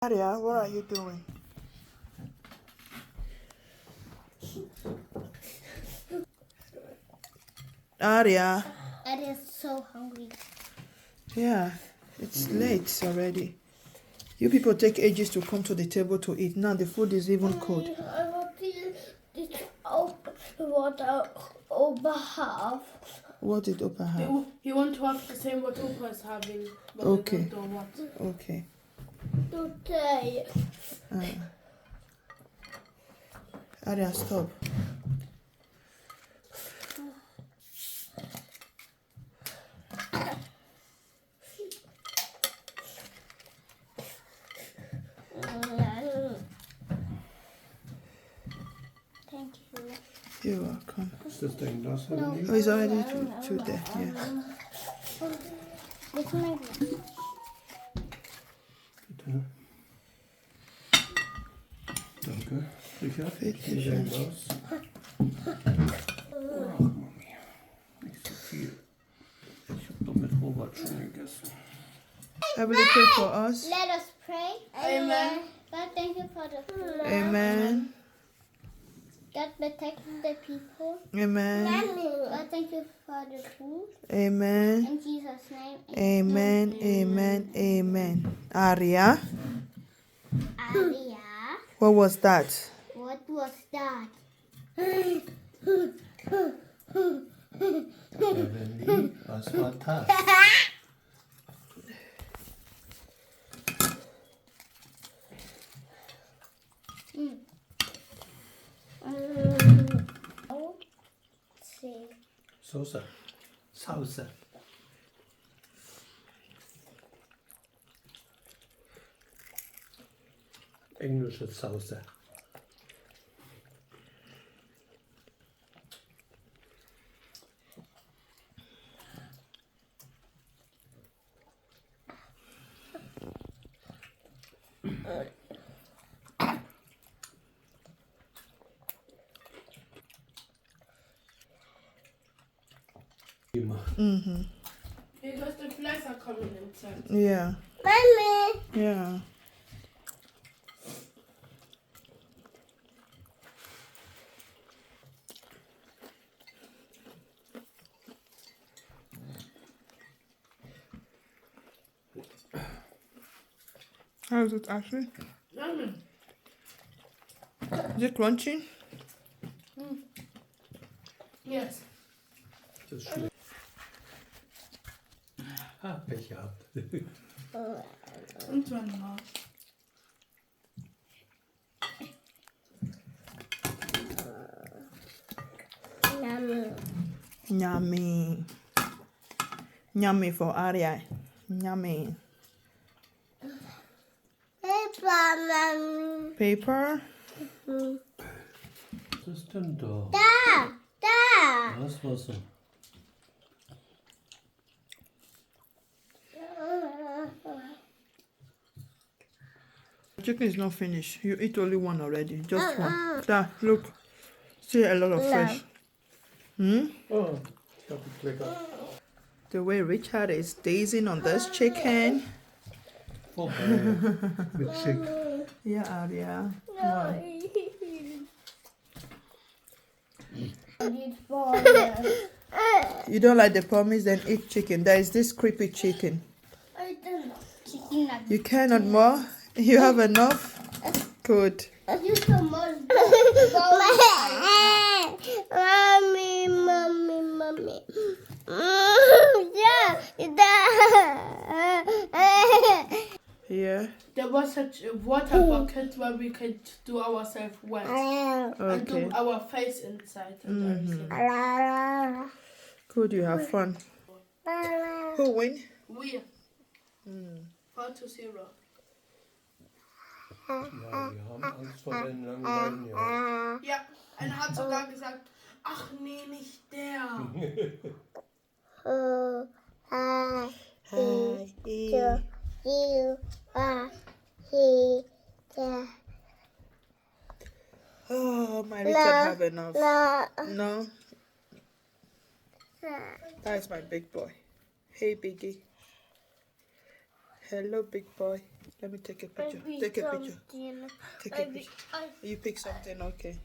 Aria, what are you doing? Aria. Aria is so hungry. Yeah, it's late already. You people take ages to come to the table to eat. Now the food is even cold. I want to water over half. What did Opa have? You want to have the same what Opa is having, but Okay. I don't know what. Okay. Today. Aria, stop. Thank you. You're welcome. Is this thing not No. having Oh, it's already two there. Yeah. This one. Bitte. Danke. Richard, Bitte wie schön. sehen das? Ach, Mami. Nicht so viel. Ich habe doch mit Robert schon gegessen. Heavenly, pray for us. Let us pray. Amen. God, thank you for the food. Amen. God, protect the people. Amen. God, thank you for the food. Amen. In Jesus' name. Amen. Amen. Amen. Aria, Aria. what was that? What was that? Heavenly, was war das? Soße. Sauce. Englische Sauce. Mm-hmm. Because the flies are coming inside. Yeah. Mommy. Yeah. How is it, Ashley? Yummy. Is it crunchy? Yes. Das ist schlecht. Ah, Pech gehabt. Und one more. Yummy. Yummy for Aria. Yummy. Paper? Was ist denn da? Da. Was Wasser? Chicken is not finished. You eat only one already. Just one. Da, look. See a lot of fish. Oh, ich habe gekleckert. The way Richard is dazing on this chicken. Vorbei. Mit Chick. Yeah, Aria. Wow. You don't like the pommes, then eat chicken. There is this creepy chicken. You cannot more? You have enough? Good. Mommy. Yeah. There was such a water bucket where we could do ourselves wet and Okay. do our face inside and everything. Good, you have fun. Who win? We 4-0. Ja, wir haben Angst vor den langen Beinen, ja. Ja, einer hat sogar gesagt, ach nee, nicht der. Oh, my Richard have enough. No? That is my big boy. Hey, Biggie. Hello, big boy. Let me take a picture. Take a picture. Take a picture. You pick something, okay.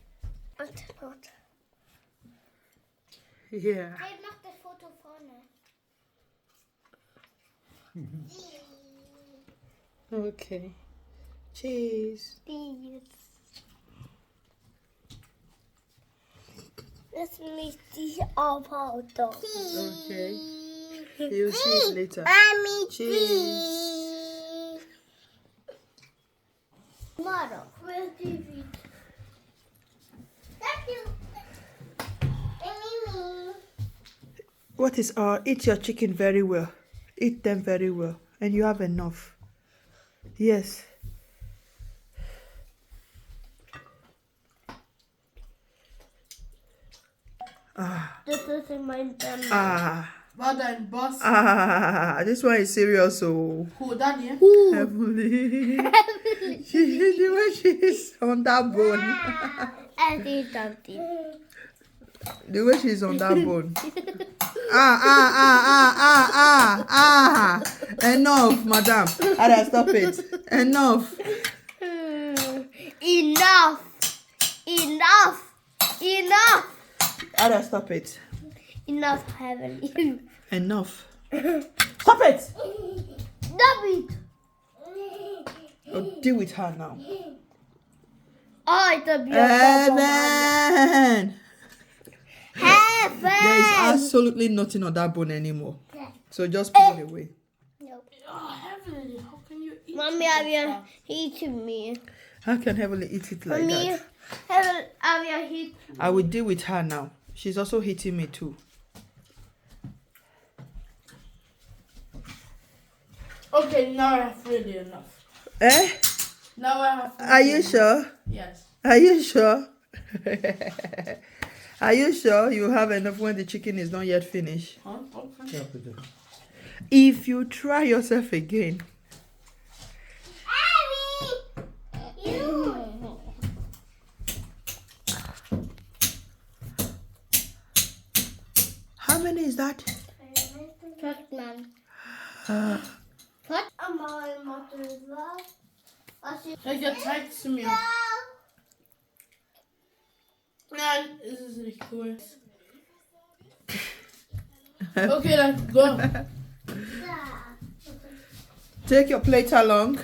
Yeah. Geef nog de foto van haar. Okay. Cheese. Laat me die afhouden. Okay. You'll see it later. Mommy, Cheese. Mother, where's TV? Thank you. What is eat your chicken very well. Eat them very well. And you have enough. Yes. This is in my belly. Wat een bos. This one is serious, so Hoe dan je? heavily. The way she is on that bone. And eat something. The way she's on that bone. Enough, madam. Ada, stop it. Enough. Enough. Ada, stop it. Enough, Heavenly. Enough. Stop it. Stop it. Oh, deal with her now. Oh, it's a beautiful Heaven. Heaven. There is absolutely nothing on that bone anymore. So just put it away. Nope. Oh, heavenly. How can you eat Mommy, it have like you that? eaten me? How can Heavenly eat it like Mommy, that? have you eaten? I will deal with her now. She's also hitting me too. Okay, now I have really enough. Eh? Now I have. Are you sure? Yes. Are you sure? Are you sure you have enough when the chicken is not yet finished? Huh? Okay. If you try yourself again. How many is that? First man. Wat? Allemaal moeten wel. Als je... Kijk, je trekt ze meer. Nee, dit is niet goed. Okay, let's go. Take your plate along.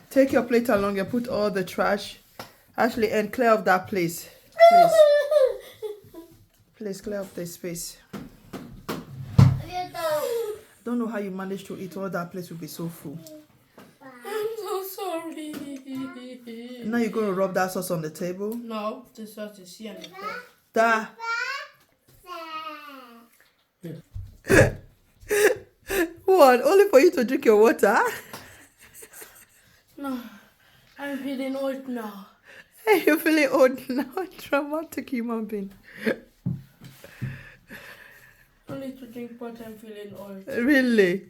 Take your plate along and put all the trash. Ashley, and clear off that place. Please. Please clear off the space. Don't know how you managed to eat all that place will be so full. I'm so sorry. Now you're going to rub that sauce on the table. No, this was the sea and the fish. Da. What? Only for you to drink your water? No, I'm feeling old now. Hey, you're feeling old now. Dramatic human being. I need to drink, but I'm feeling old. Really?